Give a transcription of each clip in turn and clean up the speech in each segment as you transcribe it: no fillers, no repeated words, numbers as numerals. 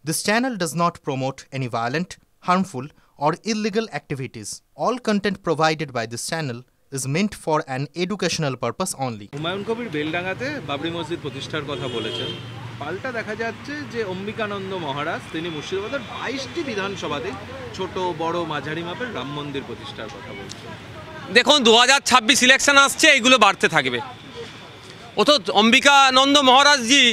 This channel does not promote any violent, harmful, or illegal activities. All content provided by this channel is meant for an educational purpose only. Humayun Kabir বেলডাঙ্গাতে Babri মসজিদ প্রতিষ্ঠার কথা বলেছেন। পাল্টা দেখা যাচ্ছে যে অম্বিকানন্দ মহারাজ তিনি মুর্শিদাবাদের 22টি বিধানসভাতে ছোট বড় মাঝারি মাপের রাম মন্দির প্রতিষ্ঠার কথা বলছেন। দেখুন 2026 ইলেকশন আসছে, এইগুলো বাড়তে থাকবে। ও তো অম্বিকানন্দ মহারাজজি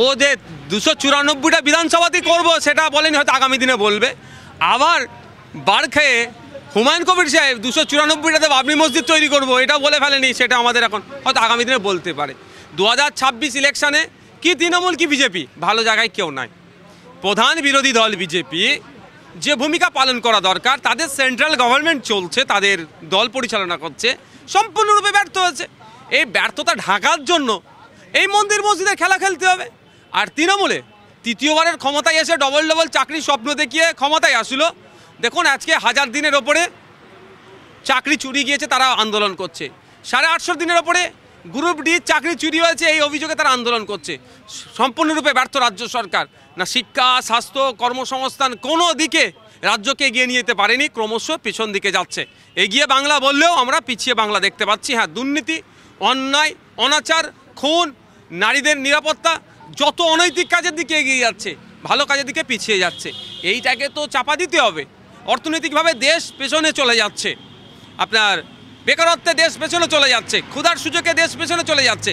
ও যে 294টা বিধানসভাতেই করবো সেটা বলেনি, হয়তো আগামী দিনে বলবে। আবার বার খেয়ে হুমায়ুন কবির সাহেব 294টাতে বাবরি মসজিদ তৈরি করবো এটা বলে ফেলেনি, সেটা আমাদের এখন হয়তো আগামী দিনে বলতে পারে। 2026 ইলেকশানে কি তৃণমূল কি বিজেপি, ভালো জায়গায় কেউ নাই। প্রধান বিরোধী দল বিজেপি যে ভূমিকা পালন করা দরকার, তাদের সেন্ট্রাল গভর্নমেন্ট চলছে, তাদের দল পরিচালনা করছে, সম্পূর্ণরূপে ব্যর্থ হয়েছে। এই ব্যর্থতা ঢাকার জন্য এই মন্দির মসজিদে খেলা খেলতে হবে। আর তৃণমূলে তৃতীয়বারের ক্ষমতায় এসে ডবল ডবল চাকরির স্বপ্ন দেখিয়ে ক্ষমতায় আসলো। দেখুন আজকে 1000 দিনের ওপরে চাকরি চুরি গিয়েছে, তারা আন্দোলন করছে। 850 দিনের ওপরে গ্রুপ ডি চাকরি চুরি হয়েছে, এই অভিযোগে তারা আন্দোলন করছে। সম্পূর্ণরূপে ব্যর্থ রাজ্য সরকার। না শিক্ষা, স্বাস্থ্য, কর্মসংস্থান কোনো দিকে রাজ্যকে এগিয়ে নিয়ে যেতে পারেনি, ক্রমশ পেছন দিকে যাচ্ছে। এগিয়ে বাংলা বললেও আমরা পিছিয়ে বাংলা দেখতে পাচ্ছি। হ্যাঁ, দুর্নীতি, অন্যায়, অনাচার, খুন, নারীদের নিরাপত্তা, যত অনৈতিক কাজের দিকে এগিয়ে যাচ্ছে, ভালো কাজের দিকে পিছিয়ে যাচ্ছে। এইটাকে তো চাপা দিতে হবে। অর্থনৈতিকভাবে দেশ পেছনে চলে যাচ্ছে, আপনার বেকারত্বে দেশ পেছনে চলে যাচ্ছে, ক্ষুধার সুযোগে দেশ পেছনে চলে যাচ্ছে।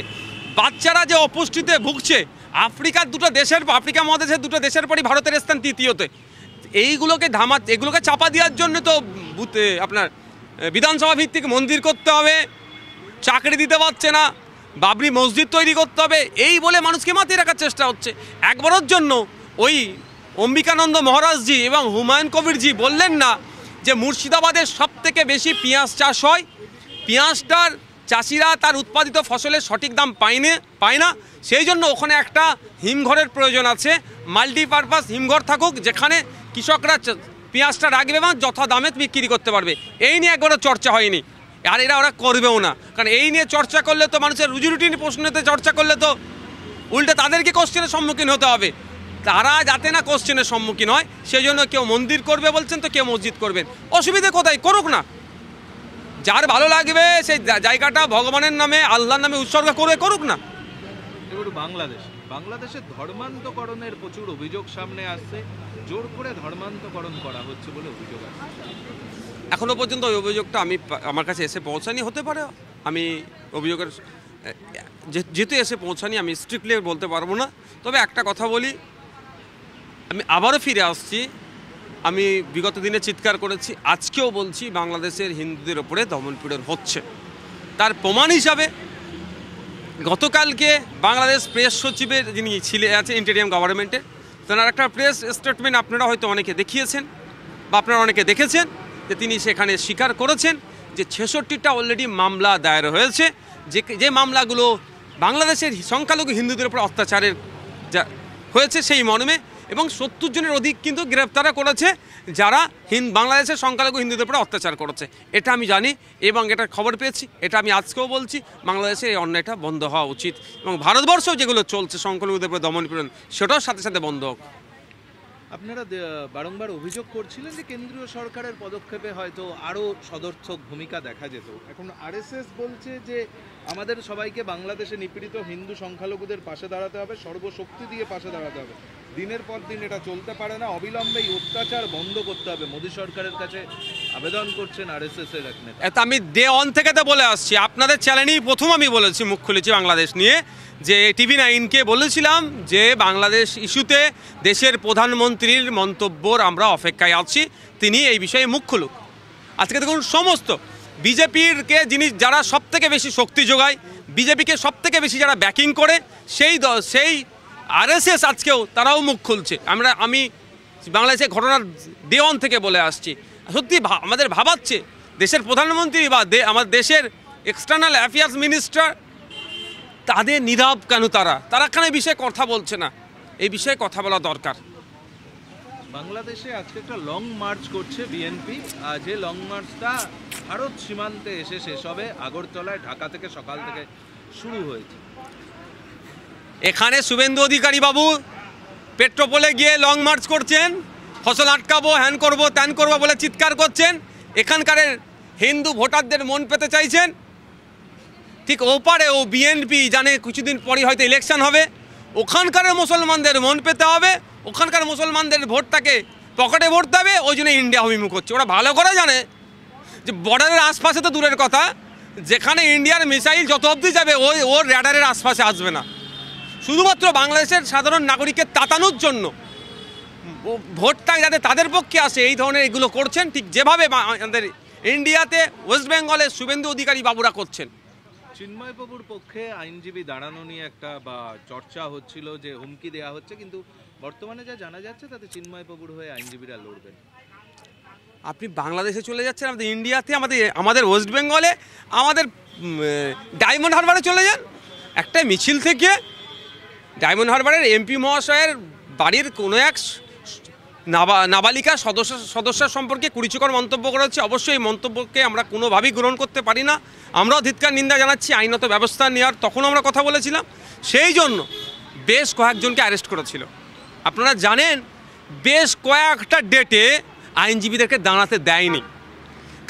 বাচ্চারা যে অপুষ্টিতে ভুগছে, আফ্রিকা মহাদেশের দুটো দেশের পরই ভারতের স্থান তৃতীয়তে। এগুলোকে চাপা দেওয়ার জন্য তো আপনার বিধানসভা ভিত্তিক মন্দির করতে হবে, চাকরি দিতে পারছে না, বাবরি মসজিদ তৈরি করতে হবে, এই বলে মানুষকে মাতিয়ে রাখার চেষ্টা হচ্ছে। একবারের জন্য ওই অম্বিকানন্দ মহারাজজি এবং হুমায়ুন কবিরজি বললেন না যে মুর্শিদাবাদের সবথেকে বেশি পেঁয়াজ চাষ হয়, পেঁয়াজটার চাষিরা তার উৎপাদিত ফসলের সঠিক দাম পায় না, সেই জন্য ওখানে একটা হিমঘরের প্রয়োজন আছে, মাল্টিপারপাস হিমঘর থাকুক, যেখানে কৃষকরা পেঁয়াজটা রাখবে এবং যথা দামে বিক্রি করতে পারবে। এই নিয়ে একবারও চর্চা হয়নি, আর ওরা করবেও না। কারণ এই নিয়ে চর্চা করলে তো মানুষের রুজি প্রশ্নতে চর্চা করলে তো উল্টে তাদেরকে কোশ্চেনের সম্মুখীন হতে হবে। তারা যাতে না কোশ্চেনের সম্মুখীন হয়, সেই জন্য কেউ মন্দির করবে বলছেন, তো কেউ মসজিদ করবেন। অসুবিধে কোথায়? করুক না, যার ভালো লাগবে সেই জায়গাটা ভগবানের নামে, আল্লাহর নামে উৎসর্গ করে করুক না। এবার বাংলাদেশে ধর্মান্তকরণের প্রচুর অভিযোগ সামনে আসছে, জোর করে ধর্মান্তকরণ করা হচ্ছে বলে অভিযোগ আছে। এখনও পর্যন্ত ওই অভিযোগটা আমার কাছে এসে পৌঁছানি, হতে পারে আমি অভিযোগের যেহেতু এসে পৌঁছানি আমি স্ট্রিক্টলি বলতে পারবো না। তবে একটা কথা বলি, আমি আবারও ফিরে আসছি, আমি বিগত দিনে চিৎকার করেছি, আজকেও বলছি, বাংলাদেশের হিন্দুদের ওপরে দমনপীড়ন হচ্ছে। তার প্রমাণ হিসাবে গতকালকে বাংলাদেশ প্রেস সচিবের যিনি আছে ইন্টারিয়াম গভর্নমেন্টের, তেনার একটা প্রেস স্টেটমেন্ট আপনারা হয়তো অনেকে দেখিয়েছেন বা আপনারা অনেকে দেখেছেন, যে তিনি সেখানে স্বীকার করেছেন যে 66টা অলরেডি মামলা দায়ের হয়েছে, যে মামলাগুলো বাংলাদেশের সংখ্যালঘু হিন্দুদের উপর অত্যাচারের হয়েছে সেই মর্মে, এবং 70 জনের অধিক কিন্তু গ্রেপ্তার করেছে যারা বাংলাদেশের সংখ্যালঘু হিন্দুদের উপরে অত্যাচার করেছে। এটা আমি জানি এবং এটা খবর পেয়েছি, এটা আমি আজকেও বলছি, বাংলাদেশে এই অন্যায়টা বন্ধ হওয়া উচিত এবং ভারতবর্ষেও যেগুলো চলছে সংখ্যালঘুদের উপরে দমনপীড়ন, সেটাও সাথে সাথে বন্ধ হোক। আপনারা বারংবার অভিযোগ করছিলেন যে কেন্দ্রীয় সরকারের পদক্ষেপে হয়তো আরও সদর্থক ভূমিকা দেখা যেত। এখন আরএসএস বলছে যে আমাদের সবাইকে বাংলাদেশে নিপীড়িত হিন্দু সংখ্যালঘুদের পাশে দাঁড়াতে হবে, সর্বশক্তি দিয়ে পাশে দাঁড়াতে হবে। দিনের পর দিন এটা চলতে পারে না, অবিলম্বে এই অত্যাচার বন্ধ করতে হবে, মোদী সরকারের কাছে আবেদন করছেন আরএসএস এর এক নেতা। এটা আমি ডে 1 থেকে তো বলে আসছি, আপনাদের চ্যানেলেই প্রথম আমি বলেছি, মুখ খুলেছি বাংলাদেশ নিয়ে, যে TV9কে বলেছিলাম যে বাংলাদেশ ইস্যুতে দেশের প্রধানমন্ত্রীর মন্তব্যর আমরা অপেক্ষায় আছি, তিনি এই বিষয়ে মুখ খুলুক। আজকে দেখুন সমস্ত বিজেপিরকে যারা সবথেকে বেশি শক্তি যোগায়, বিজেপিকে সবথেকে বেশি যারা ব্যাকিং করে, সেই আরএসএস আজকেও তারাও মুখ খুলছে। আমি বাংলাদেশের ঘটনার ডে 1 থেকে বলে আসছি, সত্যি আমাদের ভাবাচ্ছে দেশের প্রধানমন্ত্রী বা আমাদের দেশের এক্সটার্নাল অ্যাফেয়ার্স মিনিস্টার, তাদের নীরব কেন? তারা কেন এই বিষয়ে কথা বলছে না? এই বিষয়ে কথা বলা দরকার। বাংলাদেশে আজকে একটা লং মার্চ করছে বিএনপি, যে লং মার্চটা ভারত সীমান্তে এসে শেষ হবে, আগরতলায় ঢাকা থেকে সকাল থেকে শুরু হয়েছে। এখানে শুভেন্দু অধিকারী বাবু পেট্রোপোলে গিয়ে লং মার্চ করছেন, ফসল আটকাবো, হ্যান করবো ত্যান করবো বলে চিৎকার করছেন, এখানকার হিন্দু ভোটারদের মন পেতে চাইছেন। ঠিক ওপারে ও বিএনপি জানে কিছুদিন পরই হয়তো ইলেকশন হবে, ওখানকার মুসলমানদের মন পেতে হবে, ওখানকার মুসলমানদের ভোটটাকে পকেটে ভরতে হবে, ওই জন্য ইন্ডিয়া অভিমুখ হচ্ছে। ওরা ভালো করে জানে যে বর্ডারের আশপাশে তো দূরের কথা, যেখানে ইন্ডিয়ার মিসাইল যত অবধি যাবে ওর র্যাডারের আশপাশে আসবে না। শুধুমাত্র বাংলাদেশের সাধারণ নাগরিককে তাতানোর জন্য ভোটটা যাতে তাদের পক্ষে আসে এই ধরনের এগুলো করছেন, ঠিক যেভাবে আমাদের ইন্ডিয়াতে ওয়েস্ট বেঙ্গলে শুভেন্দু অধিকারী বাবুরা করছেন। চিন্ময় বাবুর পক্ষে আইনজীবী দাঁড়ানো নিয়ে একটা চর্চা হচ্ছিল যে হুমকি দেওয়া হচ্ছে, কিন্তু বর্তমানে যা জানা যাচ্ছে তাতে চিন্ময় বাবুর হয়ে আইনজীবীরা লড়বেন। আপনি বাংলাদেশে চলে যাচ্ছেন, আমাদের ইন্ডিয়াতে, আমাদের ওয়েস্ট বেঙ্গলে, আমাদের ডায়মন্ড হারবারে চলে যান। একটা মিছিল থেকে ডায়মন্ড হারবারের এমপি মহাশয়ের বাড়ির কোনো এক নাবালিকা সদস্য সম্পর্কে কুরুচিকর মন্তব্য করা হচ্ছে। অবশ্যই এই মন্তব্যকে আমরা কোনোভাবেই গ্রহণ করতে পারি না, আমরাও ধিক্কার নিন্দা জানাচ্ছি। আইনত ব্যবস্থা নেওয়ার তখন আমরা কথা বলেছিলাম, সেই জন্য বেশ কয়েকজনকে অ্যারেস্ট করেছিল। আপনারা জানেন বেশ কয়েকটা ডেটে আইনজীবীদেরকে দাঁড়াতে দেয়নি,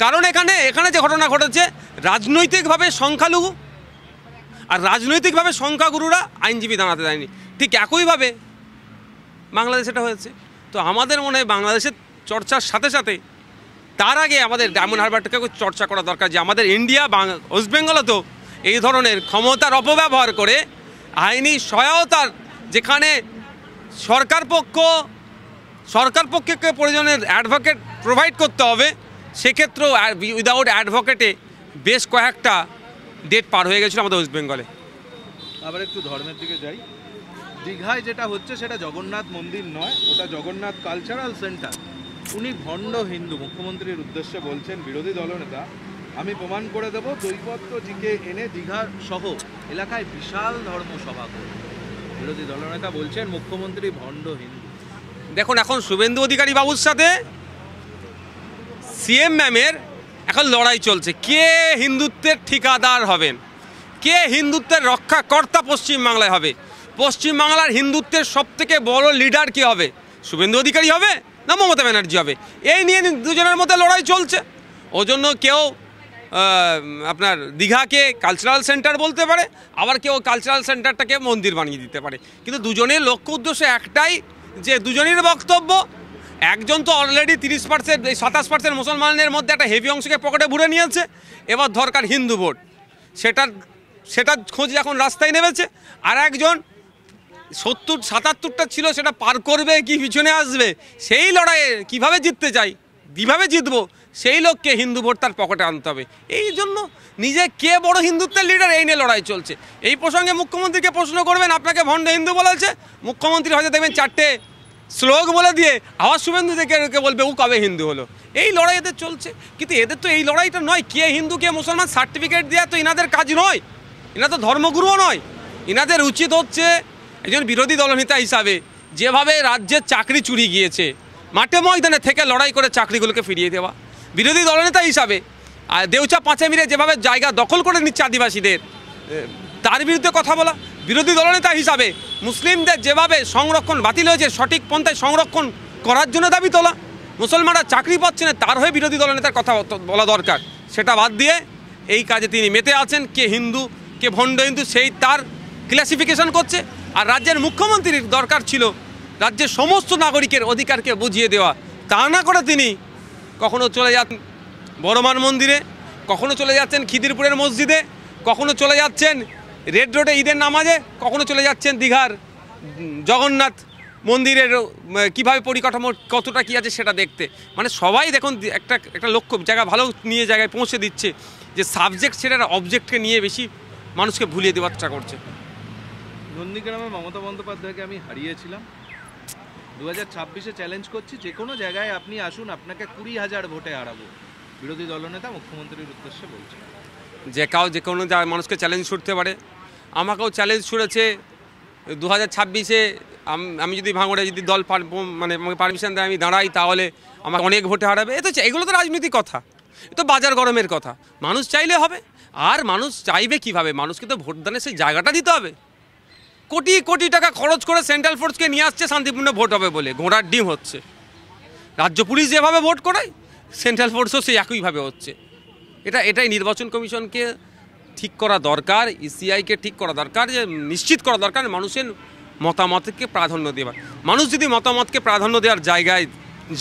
কারণ এখানে যে ঘটনা ঘটেছে রাজনৈতিকভাবে সংখ্যালঘু আর রাজনৈতিকভাবে সংখ্যাগুরুরা আইনজীবী দাঁড়াতে দেয়নি। ঠিক একইভাবে বাংলাদেশে এটা হয়েছে। তো আমাদের মনে হয় বাংলাদেশের চর্চার সাথে সাথে তার আগে আমাদের ডায়মন্ড হারবারটাকে চর্চা করা দরকার, যে আমাদের ইন্ডিয়া ওয়েস্ট বেঙ্গলে তো এই ধরনের ক্ষমতার অপব্যবহার করে আইনি সহায়তার, যেখানে সরকার পক্ষকে প্রয়োজনের অ্যাডভোকেট প্রোভাইড করতে হবে, সেক্ষেত্রেও উইদাউট অ্যাডভোকেটে বেশ কয়েকটা ডেট পার হয়ে গেছিলো আমাদের ওয়েস্ট বেঙ্গলে। আবার একটু ধর্মের দিকে যাই। দীঘায় যেটা হচ্ছে সেটা জগন্নাথ মন্দির নয়, ওটা জগন্নাথ কালচারাল সেন্টার। উনি ভণ্ড হিন্দু, মুখ্যমন্ত্রীর উদ্দেশ্যে বলছেন বিরোধী দলনেতা, আমি প্রমাণ করে দেব দৈবত্রজিকে এনে দীঘা সহ এলাকায় বিশাল ধর্মসভা করবে। বিরোধী দলনেতা বলছেন মুখ্যমন্ত্রী ভণ্ড হিন্দু। দেখুন, এখন শুভেন্দু অধিকারী বাবুর সাথে সিএম ম্যামের এখন লড়াই চলছে, কে হিন্দুত্বের ঠিকাদার হবেন, কে হিন্দুত্বের রক্ষাকর্তা পশ্চিমবাংলায় হবে, পশ্চিমবাংলার হিন্দুত্বের সবথেকে বড় লিডার কে হবে, শুভেন্দু অধিকারী হবে না মমতা ব্যানার্জি হবে, এই নিয়ে দুজনের মধ্যে লড়াই চলছে। ওজন্য কেউ আপনার দীঘাকে কালচারাল সেন্টার বলতে পারে, আবার কেউ কালচারাল সেন্টারটাকে মন্দির বানিয়ে দিতে পারে, কিন্তু দুজনের লক্ষ্য উদ্দেশ্য একটাই, যে দুজনের বক্তব্য, একজন তো অলরেডি 30%, 27% মুসলমানের মধ্যে একটা হেভি অংশকে পকেটে ভরে নিয়েছে, এবার দরকার হিন্দু ভোট, সেটা খোঁজ এখন রাস্তায় নেমেছে। আর একজন 70-77টা ছিল, সেটা পার করবে কি পিছনে আসবে, সেই লড়াইয়ে কীভাবে জিততে চাই, কীভাবে জিতবো, সেই লোককে হিন্দু ভোট তার পকেটে আনতে হবে। এই জন্য নিজে কে বড় হিন্দুত্বের লিডার, এই নিয়ে লড়াই চলছে। এই প্রসঙ্গে মুখ্যমন্ত্রীকে প্রশ্ন করবেন আপনাকে ভণ্ড হিন্দু বলেছে, মুখ্যমন্ত্রী হয়তো দেখবেন 4টে শ্লোক বলে দিয়ে আবার শুভেন্দু থেকে বলবে ও কবে হিন্দু হলো। এই লড়াই এদের চলছে, কিন্তু এদের তো এই লড়াইটা নয় কে হিন্দু কে মুসলমান সার্টিফিকেট দেওয়া তো এনাদের কাজ নয়, এনারা তো ধর্মগুরুও নয়। এনাদের উচিত হচ্ছে একজন বিরোধী দলনেতা হিসাবে, যেভাবে রাজ্যের চাকরি চুরি গিয়েছে, মাঠে ময়দানে থেকে লড়াই করে চাকরিগুলোকে ফিরিয়ে দেওয়া, বিরোধী দলনেতা হিসাবে আর দেউচা পাঁচামিরে যেভাবে জায়গা দখল করে নিচ্ছে আদিবাসীদের, তার বিরুদ্ধে কথা বলা, বিরোধী দলনেতা হিসাবে মুসলিমদের যেভাবে সংরক্ষণ বাতিল হয়েছে সঠিক পন্থায় সংরক্ষণ করার জন্য দাবি তোলা, মুসলমানরা চাকরি পাচ্ছে না তার হয়ে বিরোধী দলনেতার কথা বলা দরকার। সেটা বাদ দিয়ে এই কাজে তিনি মেতে আছেন, কে হিন্দু কে ভণ্ড হিন্দু সেই তার ক্লাসিফিকেশন করছে। আর রাজ্যের মুখ্যমন্ত্রীর দরকার ছিল রাজ্যের সমস্ত নাগরিকের অধিকারকে বুঝিয়ে দেওয়া, তা না করে তিনি কখনো চলে যাচ্ছেন বড়মান মন্দিরে, কখনো চলে যাচ্ছেন খিদিরপুরের মসজিদে, কখনো চলে যাচ্ছেন রেড রোডে ঈদের নামাজে, কখনো চলে যাচ্ছেন দীঘার জগন্নাথ মন্দিরের কীভাবে পরিকাঠামো কতটা কী আছে সেটা দেখতে। মানে সবাই দেখুন একটা লক্ষ্য জায়গা ভালো নিয়ে জায়গায় পৌঁছে দিচ্ছে, যে সাবজেক্ট সেটা অবজেক্টকে নিয়ে বেশি মানুষকে ভুলিয়ে দেওয়ার চেষ্টা করছে। নন্দীগ্রামে মমতা বন্দ্যোপাধ্যায়কে আমি হারিয়েছিলাম, 2026-এ চ্যালেঞ্জ করছি, যে কোনো জায়গায় আপনি আসুন, আপনাকে 20,000 ভোটে হারাবো। বিরোধী দলনেতা মুখ্যমন্ত্রীর উদ্দেশ্যে বলছে। যে কোনো মানুষকে চ্যালেঞ্জ ছুটতে পারে, আমাকেও চ্যালেঞ্জ ছুড়েছে 2026-এ। আমি যদি ভাঙড়ে যদি দল মানে আমাকে পারমিশন দেয় আমি দাঁড়াই, তাহলে আমাকে অনেক ভোটে হারাবে। এগুলো তো রাজনৈতিক কথা, এ তো বাজার গরমের কথা। মানুষ চাইলে হবে, আর মানুষ চাইবে কিভাবে, মানুষকে তো ভোটদানের সেই জায়গাটা দিতে হবে। কোটি কোটি টাকা খরচ করে সেন্ট্রাল ফোর্সকে নিয়ে আসছে শান্তিপূর্ণ ভোট হবে বলে, ঘোড়ার ডিম হচ্ছে। রাজ্য পুলিশ যেভাবে ভোট করায় সেন্ট্রাল ফোর্সও সেই একইভাবে হচ্ছে। এটাই নির্বাচন কমিশনকে ঠিক করা দরকার, ইসিআইকে ঠিক করা দরকার, যে নিশ্চিত করা দরকার মানুষের মতামতকে প্রাধান্য দেওয়া। মানুষ যদি মতামতকে প্রাধান্য দেওয়ার জায়গায়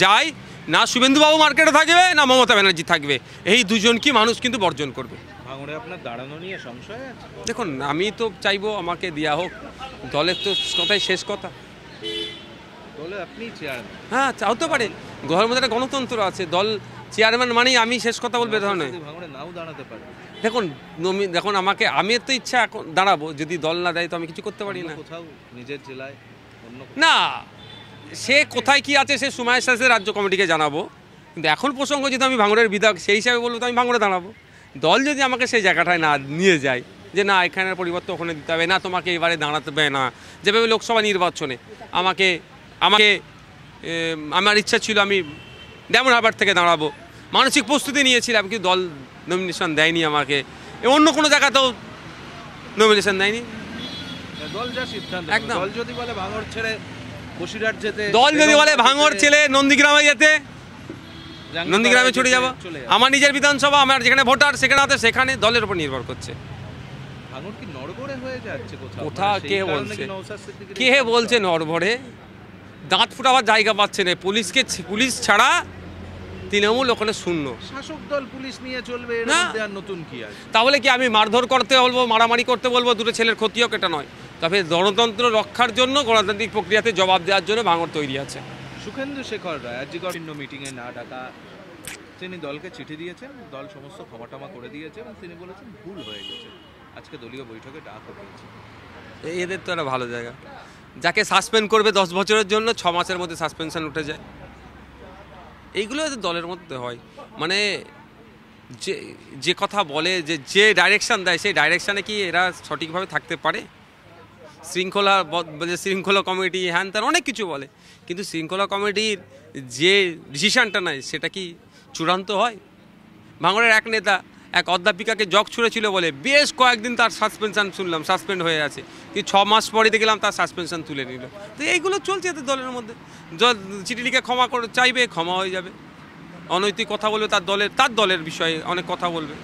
যায়, না শুভেন্দুবাবু মার্কেটে থাকবে না মমতা ব্যানার্জি থাকবে, এই দুজনকে মানুষ কিন্তু বর্জন করবে। ভাঙড়ে আপনার দাঁড়ানো নিয়ে সংশয় আছে? দেখুন, আমি তো চাইবো আমাকে দেওয়া হোক, দলের তো কথাই শেষ কথা। দলে আপনি চেয়ারম্যান? হ্যাঁ, হতে পারে, ঘরের মধ্যে একটা গণতন্ত্র আছে, দল চেয়ারম্যান মানেই আমি শেষ কথা বলবে ধরনের। ভাঙড়ে নাও দাঁড়াতে পারে। দেখুন আমাকে, আমি তো ইচ্ছা এখন দাঁড়াবো, যদি দল না দেয় তো আমি কিছু করতে পারি না। কোথাও নিজের জেলায় না, সে কোথায় কি আছে সে সময়ের সাথে রাজ্য কমিটিকে জানাবো, কিন্তু এখন প্রসঙ্গ যদি আমি ভাঙড়ের বিধায়ক সেই হিসাবে বলবো তো আমি ভাঙড়ে দাঁড়াবো। দল যদি আমাকে সেই জায়গাটায় না নিয়ে যায়, যে না এখানের পরিবর্তন ওখানে দিতে হবে, না তোমাকে এবারে দাঁড়াতে হবে না, যেভাবে লোকসভা নির্বাচনে আমাকে আমার ইচ্ছা ছিল আমি ডায়মন্ড হারবার থেকে দাঁড়াবো, মানসিক প্রস্তুতি নিয়েছিলাম, কিন্তু দল নমিনেশন দেয়নি আমাকে, অন্য কোনো জায়গাতেও নমিনেশন দেয়নি। দল যা সিদ্ধান্ত, একদম। দল যদি বলে ভাঙড় ছেড়ে বসিরহাট যেতে, দল যদি বলে ভাঙড় ছেড়ে নন্দীগ্রামে যেতে, নন্দীগ্রামে ছুটে যাবো। আমার নিজের বিধানসভা, আমার যেখানে ভোটার সেখানে আছে, সেখানে দলের উপর নির্ভর করছে। ভাঙড় কি নড়বড়ে হয়ে যাচ্ছে কোথাও? কে বলছে? কে বলছে নড়বড়ে? দাঁত ফুটাবার জায়গা পাচ্ছে না। পুলিশ ছাড়া তৃণমূল ওখানে শূন্য। শাসক দল পুলিশ নিয়ে চলবে, এর না। মধ্যে আর নতুন কি আছে? তাহলে কি আমি মারধর করতে বলবো, মারামারি করতে বলবো, দুটো ছেলের ক্ষতি হোক, এটা নয়। তবে গণতন্ত্র রক্ষার জন্য, গণতান্ত্রিক প্রক্রিয়াতে জবাব দেওয়ার জন্য ভাঙড় তৈরি আছে। সুখেন্দু শেখর রায় আজকের মিটিংয়ে না ডাকা, তিনি দলকে চিঠি দিয়েছেন, দল সমস্ত ক্ষমাটমা করে দিয়েছে এবং তিনি বলেছেন ভুল হয়ে গেছে, আজকে দলীয় বৈঠকে ডাকা হয়েছে। এদের তো একটা ভালো জায়গা, যাকে সাসপেন্ড করবে 10 বছরের জন্য 6 মাসের মধ্যে সাসপেনশন উঠে যায়, এইগুলো এদের দলের মধ্যে হয়। মানে যে কথা বলে, যে ডাইরেকশান দেয়, সেই ডাইরেকশানে কি এরা সঠিকভাবে থাকতে পারে? শৃঙ্খলা কমিটি হ্যান ত্যান অনেক কিছু বলে, কিন্তু শৃঙ্খলা কমিটির যে ডিসিশানটা নেয় সেটা কি চূড়ান্ত হয়? ভাঙড়ের এক নেতা এক অধ্যাপিকাকে জগ ছুঁড়েছিল বলে বেশ কয়েকদিন তার সাসপেনশন শুনলাম, সাসপেন্ড হয়ে আছে, কিন্তু 6 মাস পরে দেখলাম তার সাসপেনশন তুলে নিল। তো এইগুলো চলছে এদের দলের মধ্যে। চিঠি লিখে ক্ষমা চাইবে, ক্ষমা হয়ে যাবে, অনৈতিক কথা বলবে, তার দলের বিষয়ে অনেক কথা বলবে।